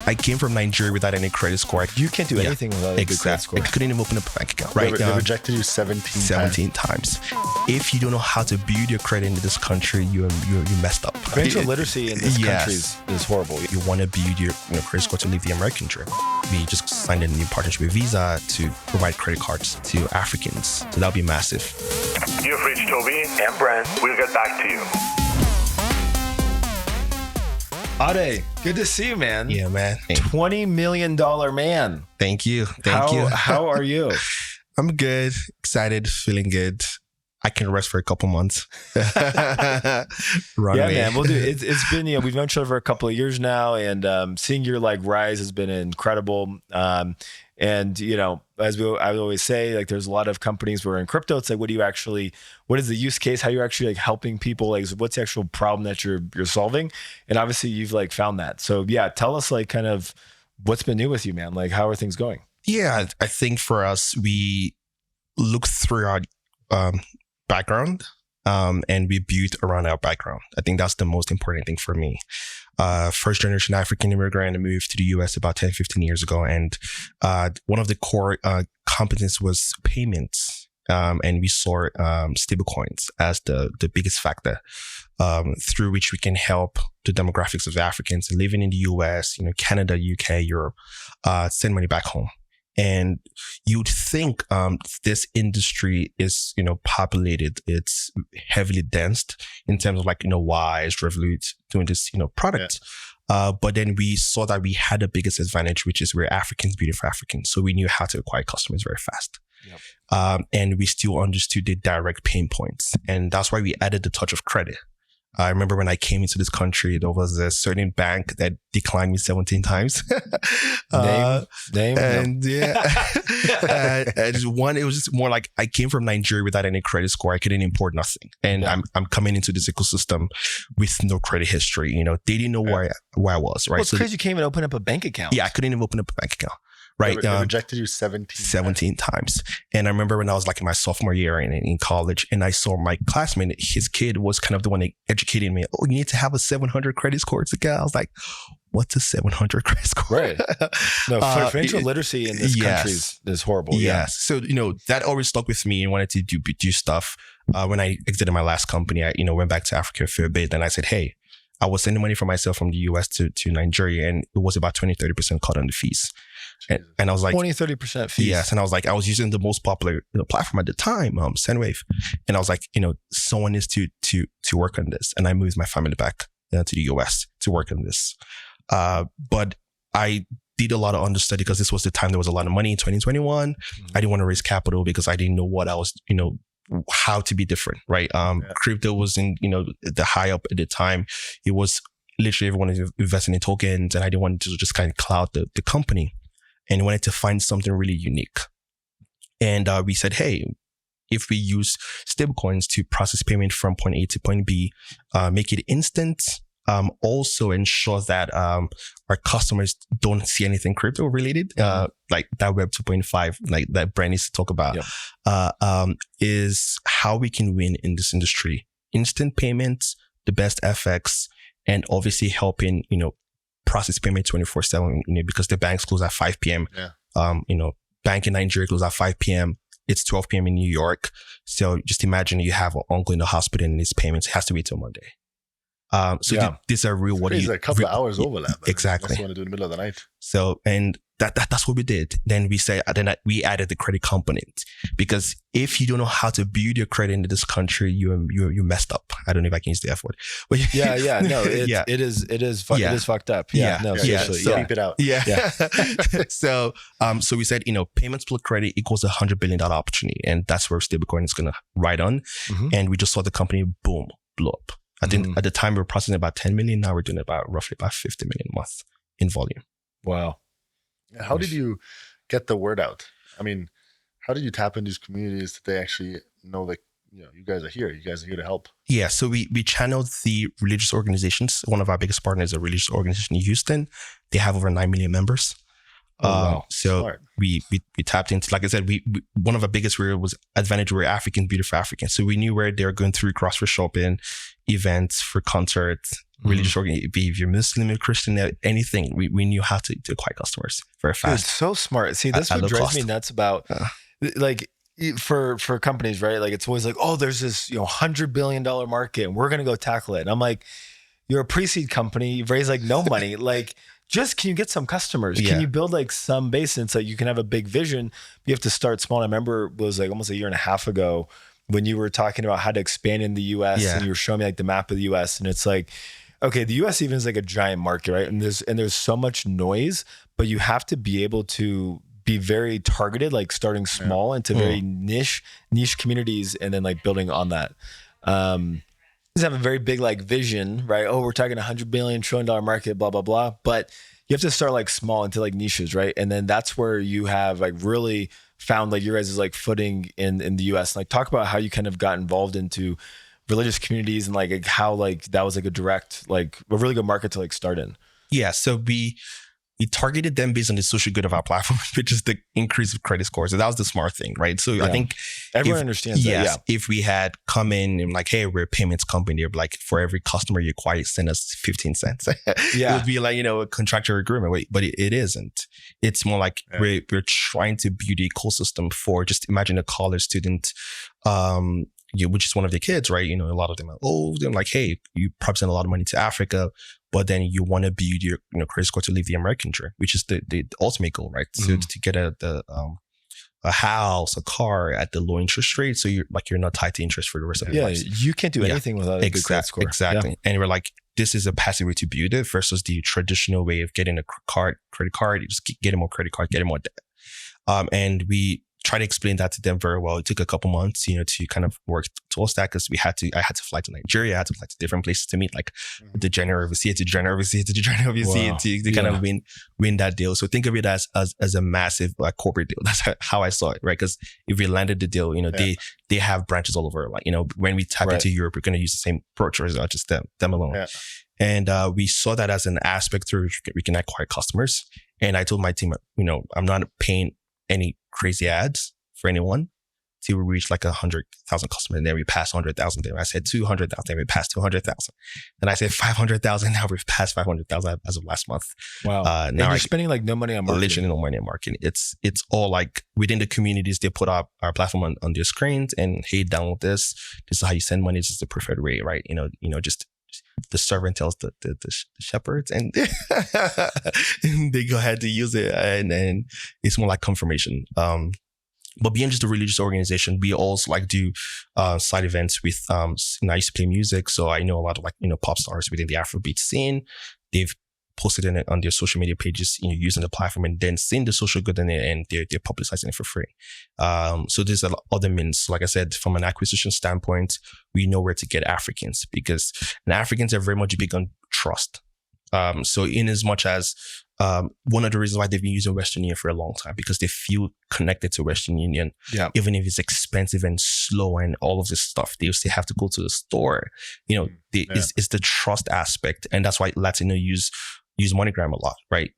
I came from Nigeria without any credit score. You can't do anything without a good credit score. I couldn't even open up a bank account, right? They rejected you 17 times. If you don't know how to build your credit in this country, you messed up. Financial literacy in this country is horrible. You want to build your credit score to live the American dream. We just signed a new partnership with Visa to provide credit cards to Africans. So that'll be massive. You've reached Toby and Brent. We'll get back to you. Ade, good to see you, man. Yeah, man. $20 million man. Thank you. Thank you. How are you? I'm good. Excited. Feeling good. I can rest for a couple months. Yeah, man. Well, dude, it's been, we've known each other for a couple of years now, and seeing your rise has been incredible. And as I always say, there's a lot of companies who are in crypto. It's what is the use case? How you're actually helping people? What's the actual problem that you're solving? And obviously you've found that. So yeah, tell us kind of what's been new with you, man. How are things going? Yeah, I think for us, we look through our background and we built around our background. I think that's the most important thing for me. First generation African immigrant moved to the US about 10, 15 years ago. And one of the core competencies was payments. And we saw stablecoins as the biggest factor through which we can help the demographics of Africans living in the US, Canada, UK, Europe, send money back home. And you'd think this industry is, populated. It's heavily dense in terms of Wise, Revolut doing this, product. Yeah. But then we saw that we had the biggest advantage, which is we're Africans building for Africans. So we knew how to acquire customers very fast. Yep. And we still understood the direct pain points. And that's why we added the touch of credit. I remember when I came into this country, there was a certain bank that declined me 17 times. Name. And it was just more I came from Nigeria without any credit score. I couldn't import nothing. And I'm coming into this ecosystem with no credit history. They didn't know where I was, right? Well, it's crazy you can't even open up a bank account. Yeah, I couldn't even open up a bank account. Right. They rejected you 17 times. And I remember when I was in my sophomore year in college, and I saw my classmate, his kid was kind of the one that educated me. Oh, you need to have a 700 credit score to get. I was like, what's a 700 credit score? Right. No, financial literacy in this country is horrible. Yes. So, that always stuck with me and wanted to do stuff. When I exited my last company, I, went back to Africa for a bit. And I said, hey, I was sending money for myself from the US to Nigeria, and it was about 20-30% cut on the fees. And I was like 20-30% fees. Yes. And I was like, I was using the most popular platform at the time, Sendwave. And I was like, someone needs to work on this. And I moved my family back to the US to work on this. But I did a lot of understudy because this was the time there was a lot of money in 2021. I didn't want to raise capital because I didn't know what I was, how to be different, right? Crypto was in, the high up at the time. It was literally everyone is investing in tokens, and I didn't want to just kind of cloud the company. And wanted to find something really unique. And we said, hey, if we use stablecoins to process payment from point A to point B, make it instant, also ensure that our customers don't see anything crypto related, like that Web 2.5, that Brent needs to talk about, is how we can win in this industry. Instant payments, the best FX, and obviously helping, process payment 24/7, because the banks close at 5 p.m. Bank in Nigeria close at 5 p.m. It's 12 p.m. in New York. So just imagine you have an uncle in the hospital and his payments has to wait till Monday. These are real. It's a couple of hours overlap. Exactly. That's what I do in the middle of the night. So, and that's what we did. Then we added the credit component, because if you don't know how to build your credit into this country, you messed up. I don't know if I can use the F word. But it is fucked up. Seriously. So beep it out. So we said, payments plus credit equals $100 billion opportunity, and that's where stablecoin is gonna ride on. And we just saw the company boom blow up. I think at the time we were processing about 10 million. Now we're doing roughly about 50 million a month in volume. Wow. How did you get the word out? I mean, how did you tap into these communities that they actually know that, you guys are here. You guys are here to help. Yeah. So we channeled the religious organizations. One of our biggest partners is a religious organization in Houston. They have over 9 million members. So smart. we tapped into, like I said, we one of our biggest was advantage. We're African, beautiful Africans. So we knew where they're going through grocery shopping, events, for concerts, religious organization, be if you're Muslim or Christian, anything, we knew how to acquire customers very fast. Dude, so smart. See, that's what drives me nuts about like for companies, right? Like it's always like, oh, there's this $100 billion market and we're gonna go tackle it. And I'm like, you're a pre-seed company, you've raised like no money. Like, just can you get some customers? Can you build like some base so you can have a big vision? You have to start small. I remember it was like almost a year and a half ago when you were talking about how to expand in the US and you were showing me like the map of the US. And it's like, okay, the US even is like a giant market, right? And there's so much noise, but you have to be able to be very targeted, like starting small into very niche communities and then like building on that. Have a very big like vision, right? Oh, we're talking $100 billion, $1 trillion market, blah, blah, blah. But you have to start like small into like niches, right? And then that's where you have like really found like your guys' like footing in the US. And like talk about how you kind of got involved into religious communities and like how like that was like a direct, like a really good market to like start in. Yeah. So we targeted them based on the social good of our platform, which is the increase of credit scores. So that was the smart thing, right? So I think everyone understands that. Yeah. If we had come in and like, hey, we're a payments company, like for every customer you acquire, send us 15 cents. It would be like, a contractual agreement. Wait, but it isn't. It's more like we're trying to build the ecosystem for, just imagine a college student, which is one of the kids, right? A lot of them are old. They're like, hey, you probably send a lot of money to Africa, but then you want to build your credit score to live the American dream, which is the ultimate goal, right? So to get a house, a car at the low interest rate, so you're not tied to interest for the rest of your life. Yeah, you can't do anything without a good credit score. Exactly. And we're like, this is a passive way to build it versus the traditional way of getting a credit card. You just keep getting more credit card, getting more debt. And we try to explain that to them very well. It took a couple months, to kind of work towards that because I had to fly to Nigeria. I had to fly to different places to meet like the general overseer to general overseer to the general overseer to kind of win that deal. So think of it as a massive like corporate deal. That's how I saw it, right? Because if we landed the deal, they have branches all over. Like, when we tap into Europe, we're going to use the same approach, or it's not just them alone. Yeah. And we saw that as an aspect through which we can acquire customers. And I told my team, I'm not paying any crazy ads for anyone till we reach like 100,000 customers. And then we passed 100,000. Then I said 200,000. Then we passed 200,000. Then I said 500,000. Now we've passed 500,000 as of last month. Wow. And you're spending like no money on marketing. Literally no money on marketing. It's all like within the communities, they put our platform on their screens and, hey, download this. This is how you send money. This is the preferred way, right? Just the servant tells the shepherds and they go ahead to use it, and it's more like confirmation. But beyond just a religious organization, we also like do side events with I used to play music, so I know a lot of pop stars within the Afrobeat scene. They've posted it on their social media pages, using the platform and then seeing the social good in it, and they're publicizing it for free. So there's other means. Like I said, from an acquisition standpoint, we know where to get Africans because Africans are very much big on trust. So in as much as one of the reasons why they've been using Western Union for a long time, because they feel connected to Western Union, even if it's expensive and slow and all of this stuff, they still have to go to the store. It's the trust aspect, and that's why Latino use MoneyGram a lot, right?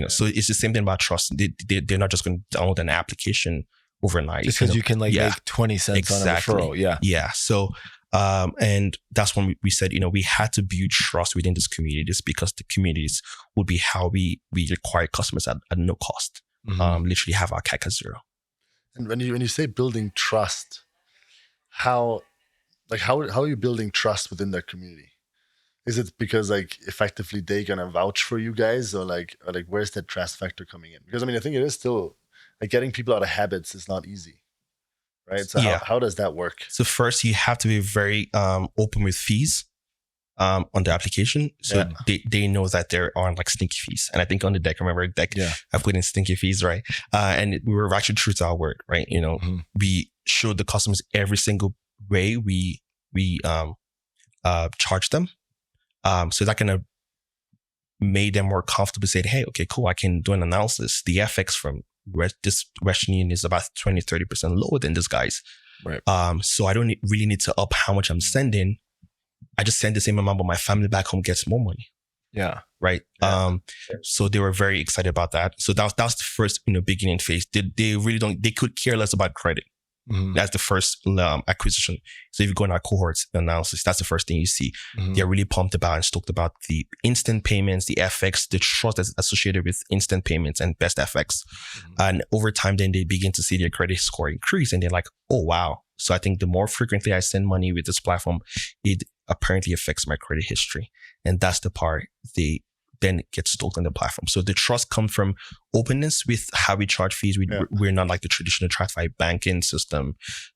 So it's the same thing about trust. They're not just going to download an application overnight. Just because you can make 20 cents on a referral. Yeah. So, and that's when we said, we had to build trust within these communities because the communities would be how we acquire customers at no cost. Literally have our CAC at zero. And when you say building trust, how are you building trust within that community? Is it because effectively they're gonna vouch for you guys, or where's that trust factor coming in? Because I think it is still getting people out of habits is not easy, right? So how does that work? So first you have to be very open with fees on the application, so they know that there aren't sneaky fees. And I think on the deck, remember I put in stinky fees, right? And we were actually true to our word, right? We showed the customers every single way we charge them. So that kind of made them more comfortable, said, hey, okay, cool, I can do an analysis. The FX from this Western Union is about 20-30% lower than this guy's. Right. So I don't really need to up how much I'm sending. I just send the same amount, but my family back home gets more money. Yeah. Right. Yeah. So they were very excited about that. So that was the first, beginning phase. They really they could care less about credit. That's the first acquisition. So if you go in our cohorts analysis, that's the first thing you see. They're really pumped about and stoked about the instant payments, the FX, the trust that's associated with instant payments and best FX. And over time, then they begin to see their credit score increase and they're like, oh, wow. So I think the more frequently I send money with this platform, it apparently affects my credit history. And that's the part they then get stoked on the platform. So the trust comes from openness with how we charge fees. We're not like the traditional TradFi banking system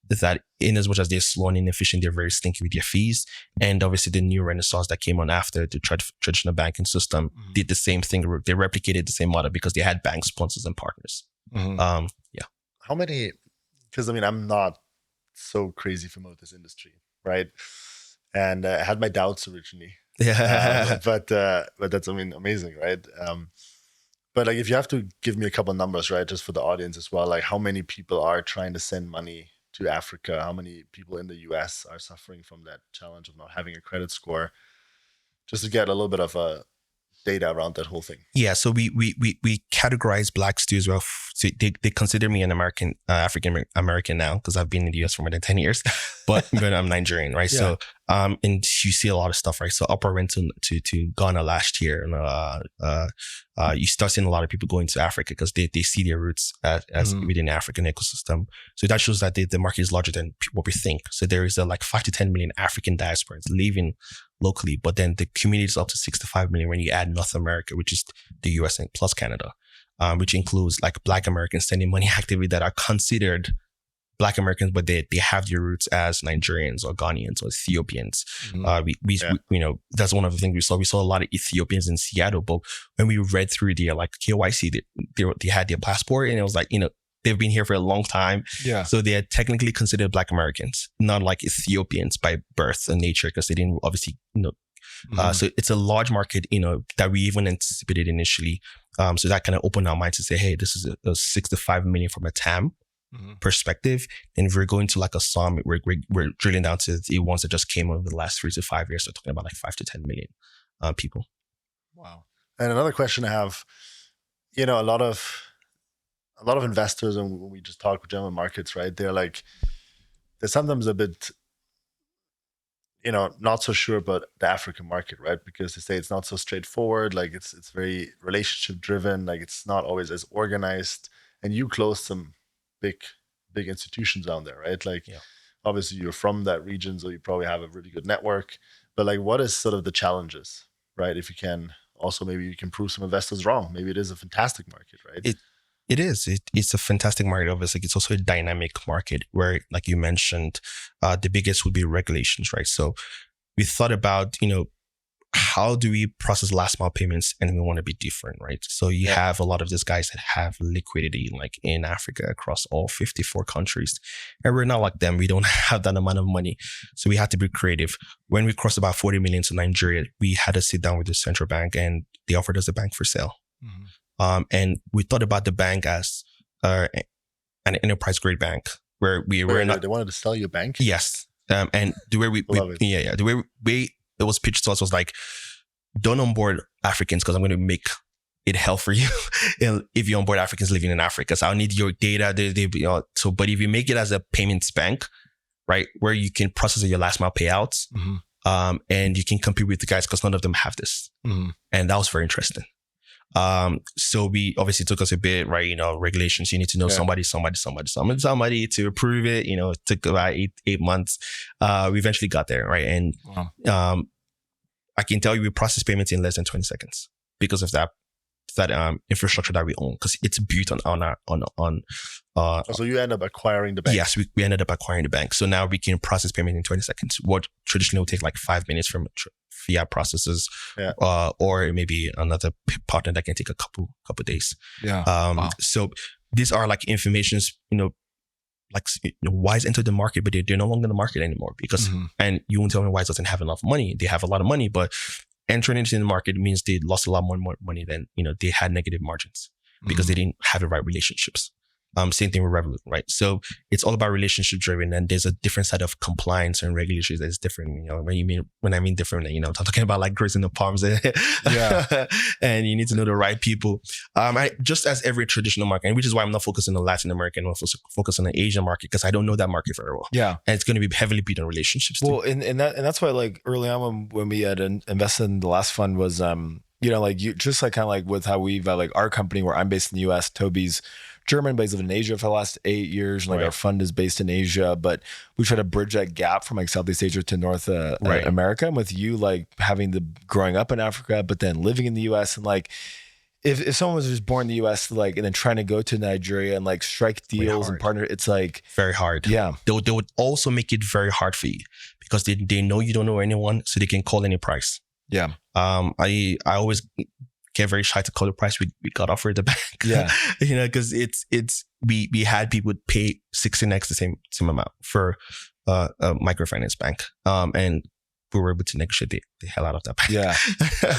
that in as much as they're slow and inefficient, they're very stinky with their fees. And obviously the new renaissance that came on after the traditional banking system did the same thing. They replicated the same model because they had bank sponsors and partners. How many, because I mean, I'm not so crazy familiar with this industry, right? And I had my doubts originally. But that's, I mean, amazing, right? But like, if you have to give me a couple of numbers, right, just for the audience as well, like how many people are trying to send money to Africa? How many people in the US are suffering from that challenge of not having a credit score? Just to get a little bit of a data around that whole thing. Yeah, so we categorize blacks too as well. So they consider me an American, African American now because I've been in the US for more than 10 years, but I'm Nigerian, right? Yeah. So and you see a lot of stuff, right? So upper went to Ghana last year, and you start seeing a lot of people going to Africa because they see their roots as within the African ecosystem. So that shows that the market is larger than what we think. So there is like 5 to 10 million African diasporans living locally, but then the community is up to 6 to 5 million when you add North America, which is the US and plus Canada, which includes like Black Americans sending money actively that are considered Black Americans, but they have their roots as Nigerians or Ghanaians or Ethiopians. We that's one of the things we saw. We saw a lot of Ethiopians in Seattle, but when we read through their like KYC, they had their passport, and it was like, they've been here for a long time. Yeah. So they are technically considered Black Americans, not like Ethiopians by birth and nature, because they didn't obviously, so it's a large market, that we even anticipated initially. So that kind of opened our mind to say, hey, this is a 6 to 5 million from a TAM perspective. And if we're going to like a sum, we're drilling down to the ones that just came over the last 3 to 5 years. So talking about like 5 to 10 million people. Wow. And another question I have, a lot of investors, and when we just talk with general markets, right? They're sometimes a bit, not so sure about the African market, right? Because they say it's not so straightforward. Like it's very relationship driven. Like it's not always as organized. And you closed some big institutions down there, right? Obviously you're from that region, so you probably have a really good network. But like, what is sort of the challenges, right? If you can also, maybe you can prove some investors wrong. Maybe it is a fantastic market, right? It is. It's a fantastic market. Obviously, it's also a dynamic market where, like you mentioned, the biggest would be regulations, right? So we thought about, how do we process last mile payments, and we want to be different, right? So you have a lot of these guys that have liquidity, like in Africa across all 54 countries, and we're not like them. We don't have that amount of money, so we had to be creative. When we crossed about 40 million to Nigeria, we had to sit down with the central bank, and they offered us a bank for sale. And we thought about the bank as an enterprise grade bank where we were not. They wanted to sell you a bank? Yes. And the way the way it was pitched to us was like, don't onboard Africans because I'm going to make it hell for you if you onboard Africans living in Africa. So I'll need your data. But if you make it as a payments bank, right, where you can process your last mile payouts, and you can compete with the guys because none of them have this. And that was very interesting. So we obviously took us a bit, right? Regulations, you need to know somebody to approve it. It took about eight months. We eventually got there, right? And I can tell you we process payments in less than 20 seconds because of that infrastructure that we own, because it's built on so you end up acquiring the bank. Yes, we ended up acquiring the bank. So now we can process payment in 20 seconds. What traditionally would take like 5 minutes from fiat processes, or maybe another partner that can take a couple days. So these are like informations, Wise entered the market, but they're no longer in the market anymore because, and you won't tell me Wise doesn't have enough money. They have a lot of money, but entering into the market means they lost a lot more money than, they had negative margins because they didn't have the right relationships. Same thing with Revolut, right? So it's all about relationship driven, and there's a different set of compliance and regulations that's different. When I mean different, I'm talking about like grease in the palms, and you need to know the right people. Just as every traditional market, and which is why I'm not focusing on Latin American, I'm focusing on the Asian market because I don't know that market very well. Yeah, and it's going to be heavily built on relationships. Well, and that's why like early on when we had invested in the last fund was just like kind of like with how we've like our company where I'm based in the U.S. Toby's German, but he's lived in Asia for the last 8 years. And like our fund is based in Asia, but we try to bridge that gap from like Southeast Asia to North America. And with you, like growing up in Africa, but then living in the US, and like, if someone was just born in the US, like, and then trying to go to Nigeria and like strike deals and partner, it's like very hard. Yeah. They would also make it very hard for you because they know you don't know anyone, so they can call any price. Yeah. I always get very shy to call the price we got offered the bank. Yeah. Because we had people pay 16x the same amount for a microfinance bank. And we were able to negotiate the hell out of that bank. Yeah.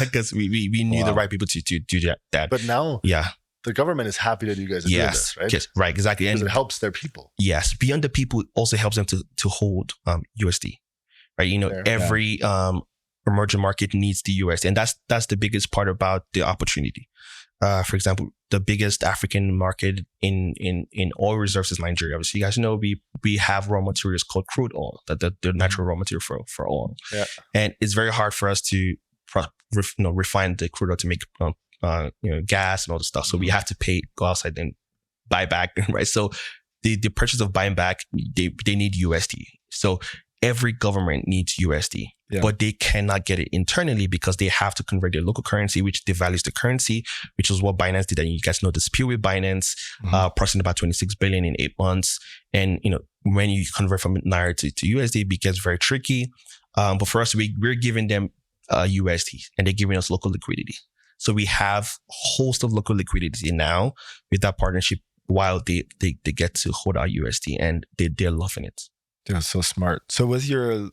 Because we knew the right people to do that. But now the government is happy that you guys are doing this, right? Yes, right, exactly. Because it helps their people. Yes. Beyond the people, it also helps them to hold USD. Right. Every emerging market needs the USD, and that's the biggest part about the opportunity. For example, the biggest African market in oil reserves is Nigeria. Obviously, you guys know we have raw materials called crude oil, the natural raw material for oil. Yeah. And it's very hard for us to refine the crude oil to make gas and all the stuff. So we have to go outside and buy back, right? So the purchase of buying back, they need USD. So every government needs USD, but they cannot get it internally because they have to convert their local currency, which devalues the currency, which is what Binance did. And you guys know the spill with Binance, processing about 26 billion in 8 months. And, when you convert from Naira to USD, it becomes very tricky. But for us, we're giving them USD and they're giving us local liquidity. So we have a host of local liquidity now with that partnership while they get to hold our USD, and they're loving it. They're so smart. So with your,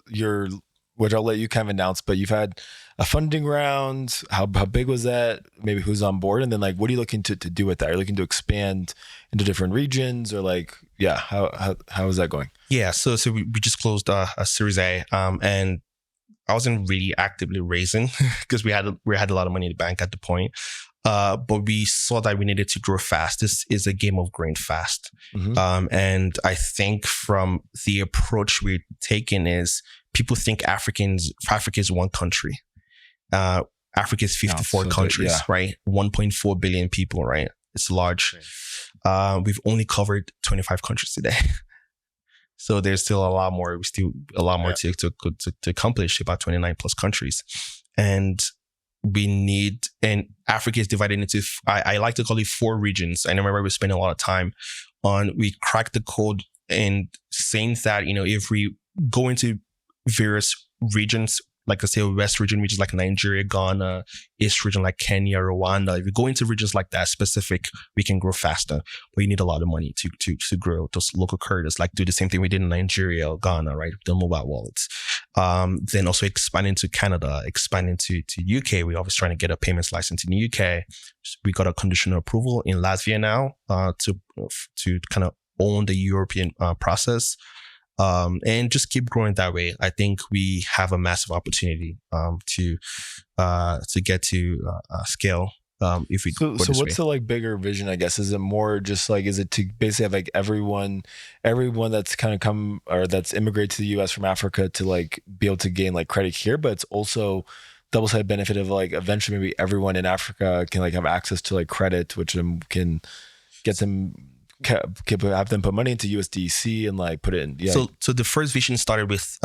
which I'll let you kind of announce, but you've had a funding round. How big was that? Maybe who's on board? And then like, what are you looking to do with that? Are you looking to expand into different regions, or like, how is that going? Yeah. So we just closed a Series A, and I wasn't really actively raising because we had a lot of money in the bank at the point. But we saw that we needed to grow fast. This is a game of growing fast. And I think from the approach we're taking is people think Africa is one country. Africa is 54 countries, right? 1.4 billion people, right? It's large. We've only covered 25 countries today. So there's still a lot more. To accomplish, about 29 plus countries. And Africa is divided into, I like to call it 4 regions. I remember we spent a lot of time we cracked the code and saying that, if we go into various regions, like let's say a West region, which is like Nigeria, Ghana, East region like Kenya, Rwanda. If we go into regions like that specific, we can grow faster. But you need a lot of money to grow those local currencies. Like do the same thing we did in Nigeria or Ghana, right? The mobile wallets. Then also expanding to Canada, expanding to UK. We're always trying to get a payments license in the UK. We got a conditional approval in Latvia now to kind of own the European process. And just keep growing that way. I think we have a massive opportunity to get to scale. If we so what's the like bigger vision? I guess is it more just like, is it to basically have like everyone that's kind of come or that's immigrated to the U.S. from Africa to like be able to gain like credit here, but it's also double-sided benefit of like eventually maybe everyone in Africa can like have access to like credit, which can get them. Have them put money into USDC and like put it in. Yeah. So the first vision started with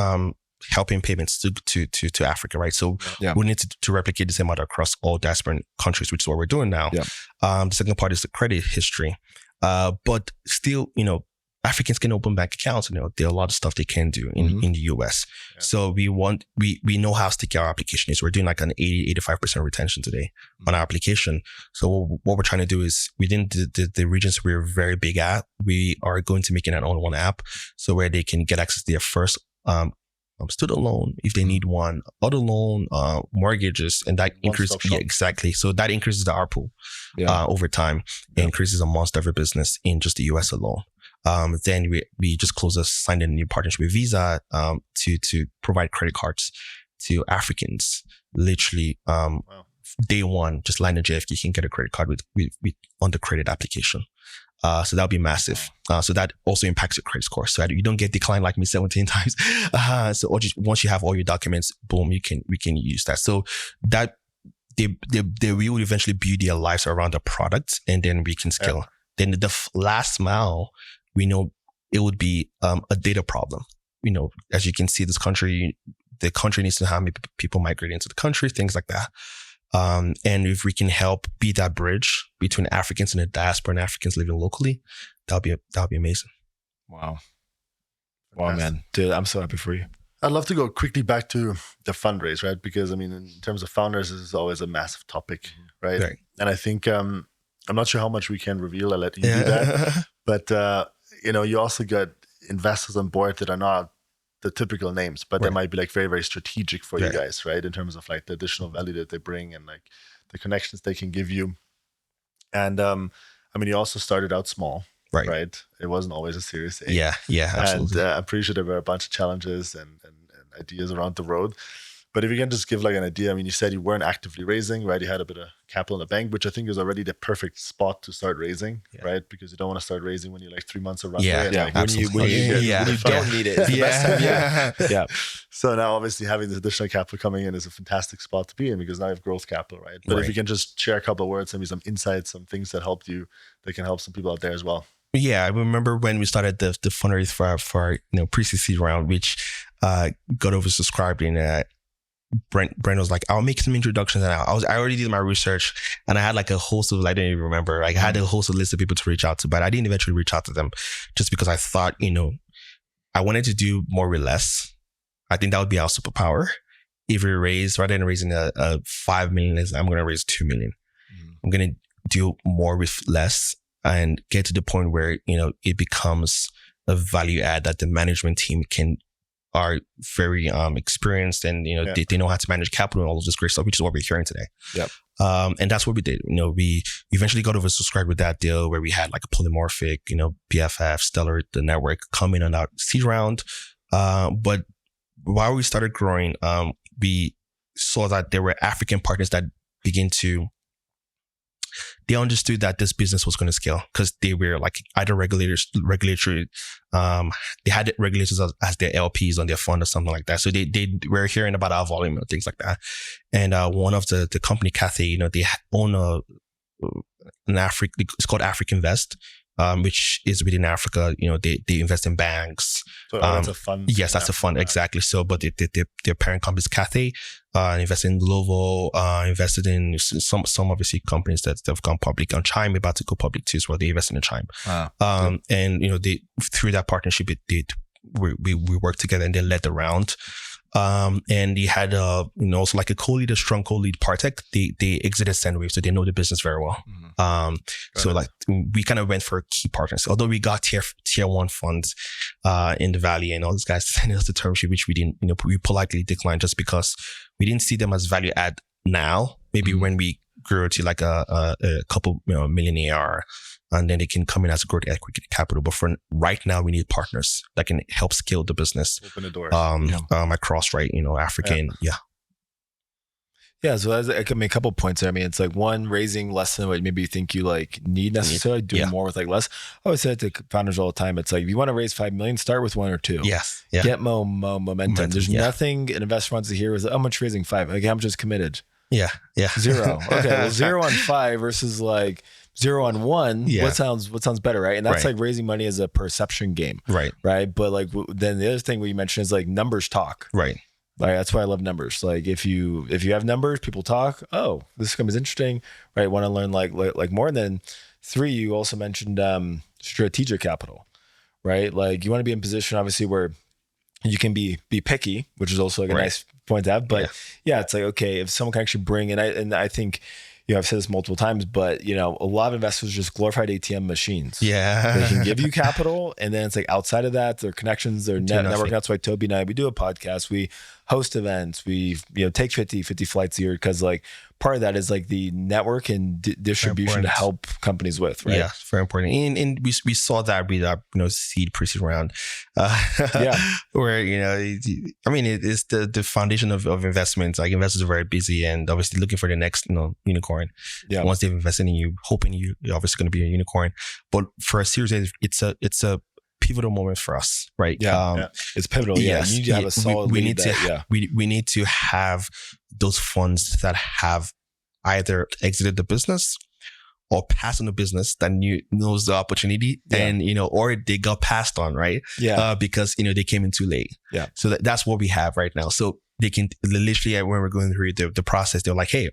helping payments to Africa, right? So we need to replicate the same model across all diaspora countries, which is what we're doing now. Yeah. The second part is the credit history, but still, Africans can open bank accounts. There are a lot of stuff they can do in the US. Yeah. So we know how sticky our application is. We're doing like an 85% retention today on our application. So what we're trying to do is within the regions we're very big at, we are going to make it an all-in-one app. So where they can get access to their first student loan if they need one, auto loan, mortgages, and that increases. Yeah, exactly. So that increases the ARPU over time. It increases a monster of a business in just the US alone. Then we just signed a new partnership with Visa to provide credit cards to Africans. Literally, day one, just line the JFK, you can get a credit card with on the credit application. So that'll be massive. So that also impacts your credit score. So you don't get declined like me 17 times. So once you have all your documents, boom, we can use that. So that they will eventually build their lives around the product, and then we can scale. Yeah. Then the last mile, we know it would be a data problem. As you can see, the country needs to have people migrating into the country, things like that. And if we can help be that bridge between Africans and the diaspora and Africans living locally, that'll be amazing. Wow, man, dude, I'm so happy for you. I'd love to go quickly back to the fundraise, right? Because in terms of founders, this is always a massive topic, right? And I think I'm not sure how much we can reveal. I'll let you do that. But you also got investors on board that are not the typical names, but they might be very, very strategic for you guys, right? In terms of the additional value that they bring and the connections they can give you. And you also started out small, right? It wasn't always a Series A. Yeah, absolutely. And I'm pretty sure there were a bunch of challenges and ideas around the road. But if you can just give an idea, you said you weren't actively raising, right? You had a bit of capital in the bank, which I think is already the perfect spot to start raising, right? Because you don't want to start raising when you're 3 months of runway. When you don't need it. Yeah. So now obviously having this additional capital coming in is a fantastic spot to be in, because now you have growth capital, right? But if you can just share a couple of words, maybe some insights, some things that helped you, that can help some people out there as well. Yeah, I remember when we started the fundraise for pre-seed round, which got oversubscribed, and Brent was like, I'll make some introductions. And I already did my research, and I had a host of, I didn't even remember, I had a host of list of people to reach out to, but I didn't eventually reach out to them just because I thought, I wanted to do more with less. I think that would be our superpower. If we raise, rather than raising a 5 million, I'm going to raise 2 million. I'm going to do more with less and get to the point where, it becomes a value add that the management team are very experienced, and they know how to manage capital and all of this great stuff, which is what we're hearing today. Yep. And that's what we did. We eventually got oversubscribed with that deal where we had a Polymorphic, BFF, Stellar, the network come in on that seed round. But while we started growing, we saw that there were African partners that they understood that this business was going to scale, because they were either regulatory, they had regulators as their LPs on their fund or something like that. So they were hearing about our volume and things like that. And one of the company, Kredete, they own it's called African Invest, which is within Africa. They invest in banks. So that's a fund. Yes, that's a fund, exactly. So, but their parent company is Kredete, invested in Glovo, invested in some obviously companies that have gone public. On Chime, about to go public too as well. They invested in Chime. And they, through that partnership, we worked together, and they led the round. And he had also a co-lead, a strong co-lead, Partech. They exited Sendwave, so they know the business very well. So we kind of went for key partners. Although we got tier 1 funds in the Valley, and all these guys sent us the term sheet, which we didn't, we politely declined just because we didn't see them as value add now. Maybe when we grew to a couple million AR, and then they can come in as a growth equity capital. But for right now, we need partners that can help scale the business. Open the doors. Across, African. Yeah. So I can make a couple points there. It's one, raising less than what maybe you think you need necessarily, doing more with less. I always say to founders all the time, it's if you want to raise 5 million, start with 1 or 2. Yes. Yeah. Get momentum. There's nothing an investor wants to hear is how much raising 5. How much is committed? Yeah. 0. Okay. Well, 0 on 5 versus 0 on 1. Yeah. What sounds better, right? And that's raising money as a perception game, right? But then the other thing we mentioned is numbers talk, right? That's why I love numbers. If you have numbers, people talk. Oh, this company is interesting, right? Want to learn more. And then 3, you also mentioned strategic capital, right? You want to be in position, obviously, where you can be picky, which is also a nice point to have. But it's okay, if someone can actually bring, and I think, I've said this multiple times, but a lot of investors are just glorified ATM machines. Yeah. They can give you capital, and then it's like outside of that, their connections, their network. That's why Toby and I, we do a podcast, we host events, we take 50 flights a year, because like part of that is like the network and distribution to help companies with, right? Yeah, very important. And we saw that with our seed pre-seed round, where I mean it's the foundation of investments. Like investors are very busy and obviously looking for the next unicorn. Yeah, once they've invested in you, hoping you're obviously going to be a unicorn. But for a Series A, it's a pivotal moment for us, right? It's pivotal. Yes, you need to have a solid we need to have those funds that have either exited the business or passed on the business that knows the opportunity and or they got passed on, right? Because they came in too late. So that's what we have right now. So they can literally, when we're going through the process, they're like, hey,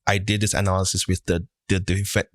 I did this analysis with the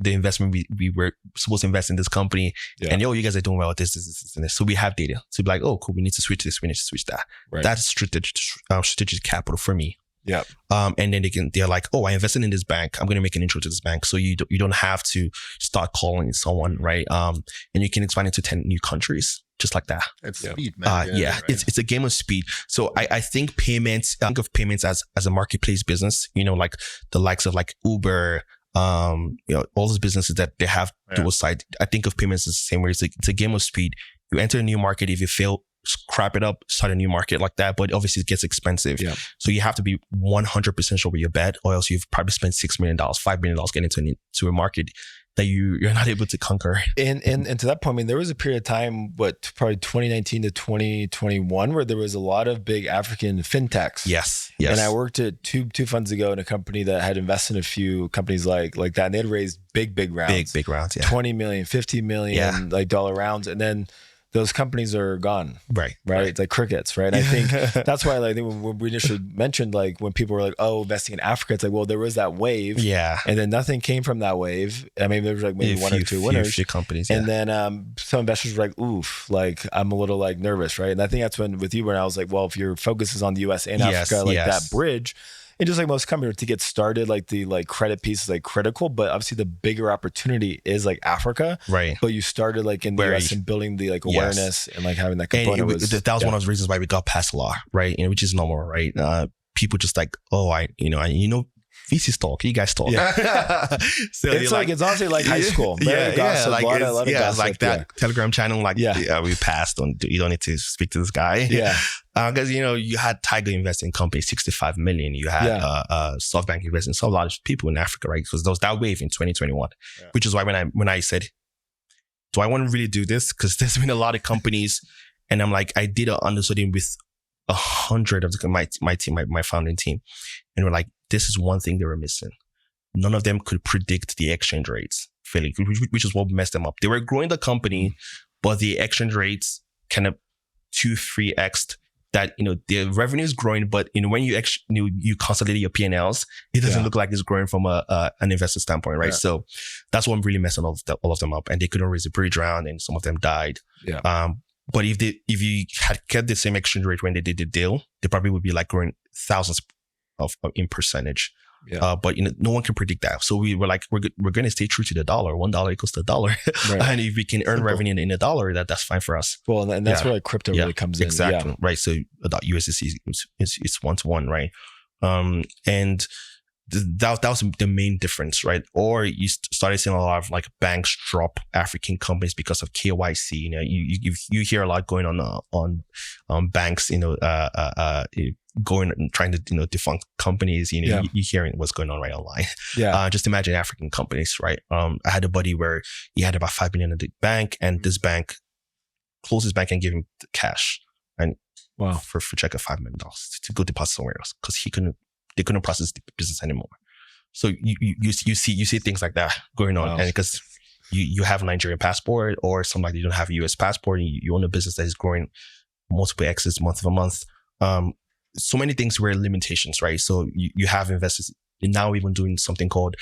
investment we were supposed to invest in this company, and you guys are doing well with this, and this. So we have data. So be like, oh, cool, we need to switch this, we need to switch that. Right. That's strategic capital for me. Yeah. And then they're like, oh, I invested in this bank, I'm going to make an intro to this bank. So you don't have to start calling someone, right? And you can expand into 10 new countries. Just like that. It's speed, man. Right. It's a game of speed. So I think think of payments as a marketplace business, like the likes of like Uber, all those businesses that they have dual side. I think of payments as the same way. It's a game of speed. You enter a new market. If you fail, scrap it up, start a new market like that. But obviously it gets expensive. Yeah. So you have to be 100% sure where you bet, or else you've probably spent $6 million, $5 million getting into a market that you're not able to conquer. And to that point, I mean, there was a period of time, probably 2019 to 2021, where there was a lot of big African fintechs. Yes. And I worked at two funds ago in a company that had invested in a few companies like that, and they had raised big rounds. Big rounds, yeah. 20 million, 50 million, like dollar rounds. And then those companies are gone. Right. It's like crickets, right? I think that's why, like, when we initially mentioned, like, when people were like, oh, investing in Africa, it's like, well, there was that wave. Yeah. And then nothing came from that wave. I mean, there was like maybe one or two winners. Few companies. And then some investors were like, oof, like, I'm a little like nervous, right? And I think that's when I was like, well, if your focus is on the US and Africa, that bridge, and just like most companies, to get started, like the credit piece is like critical, but obviously the bigger opportunity is like Africa, right? But you started like in the US and building the like awareness and like having that component. That was one of the reasons why we got past law, right? Which is normal, right? People just like, oh, VC talk, you guys talk. Yeah. So it's like it's honestly like high school. Like that Telegram channel. Like, we passed on. You don't need to speak to this guy. Yeah, because you had Tiger investing in companies, 65 million. You had SoftBank investing in so a lot of people in Africa, right? Because there was that wave in 2021, which is why when I said, do I want to really do this? Because there's been a lot of companies, and I'm like, I did an understudy with 100 of my team, my founding team, and we're like, this is one thing they were missing. None of them could predict the exchange rates, which is what messed them up. They were growing the company, but the exchange rates kind of 2-3x'd that. The revenue is growing, but when you you consolidate your P&Ls, it doesn't look like it's growing from an investor standpoint, right? So that's what really messing all of them up, and they couldn't raise a bridge round, and some of them died. But if you had kept the same exchange rate when they did the deal, they probably would be like growing thousands of in percentage. But no one can predict that. So we were like, we're going to stay true to the dollar. $1 equals to $1. Right. And if we can earn revenue in $1, that's fine for us. Well, and that's where like crypto really comes in. Exactly. Right. So USDC is 1-to-1, right? And that was the main difference, right? Or you started seeing a lot of like banks drop African companies because of KYC. You hear a lot going on banks, going and trying to defunct companies. You hearing what's going on right online. Just imagine African companies, right? I had a buddy where he had about $5 million in the bank, and this bank closed his bank and gave him cash, and for check of $5 million to go deposit somewhere else because they couldn't process the business anymore. So you see things like that going on, and because you have a Nigerian passport, or something like you don't have a US passport, and you own a business that is growing multiple X's month over month. So many things were limitations, right? So you have investors now even doing something called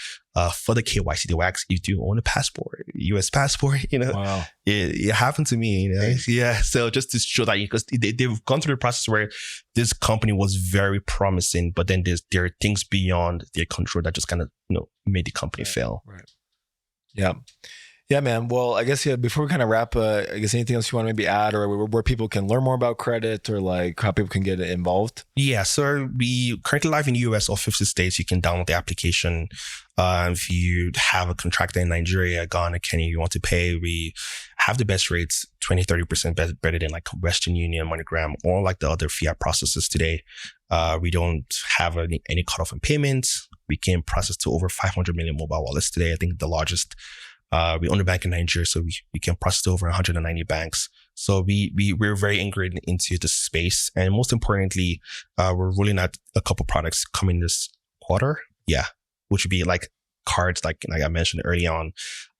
for the KYC. They will ask you, do you own a passport, US passport? Wow. It happened to me. Yeah. So just to show that, because they've gone through the process where this company was very promising, but then there are things beyond their control that just kind of made the company fail. Right. Yeah. Yeah, man. Well, I guess, before we kind of wrap, I guess anything else you want to maybe add, or where people can learn more about credit, or like how people can get involved? Yeah. So we currently live in the US or 50 states. You can download the application. If you have a contractor in Nigeria, Ghana, Kenya, you want to pay, we have the best rates, 20-30% better than like Western Union, MoneyGram, or like the other fiat processors today. We don't have any cutoff in payments. We can process to over 500 million mobile wallets today. I think the largest. We own a bank in Nigeria, so we can process over 190 banks. So we're very integrated into the space. And most importantly, we're rolling out a couple products coming this quarter. Yeah. Which would be like cards, like I mentioned early on.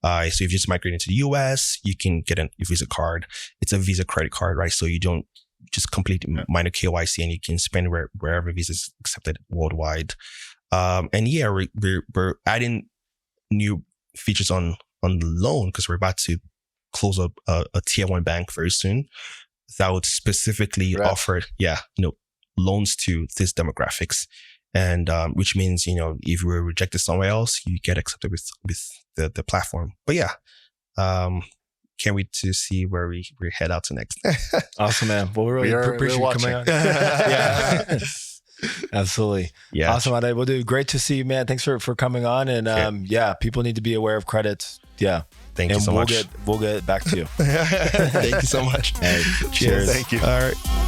So if you just migrate into the US, you can get a Visa card. It's a Visa credit card, right? So you don't just complete minor KYC and you can spend wherever Visa is accepted worldwide. And yeah, we're adding new features on the loan, because we're about to close up a tier 1 bank very soon that would specifically offer loans to this demographics, and which means if you were rejected somewhere else, you get accepted with the platform. But yeah, can't wait to see where we head out to next. Awesome, man. Well, we really appreciate you coming on. Yeah. Absolutely. Yeah. Awesome, Ade. Well, dude, great to see you, man. Thanks for coming on. And people need to be aware of credit. Yeah. Thank you so much. We'll get back to you. Thank you so much. Hey, cheers. Thank you. All right.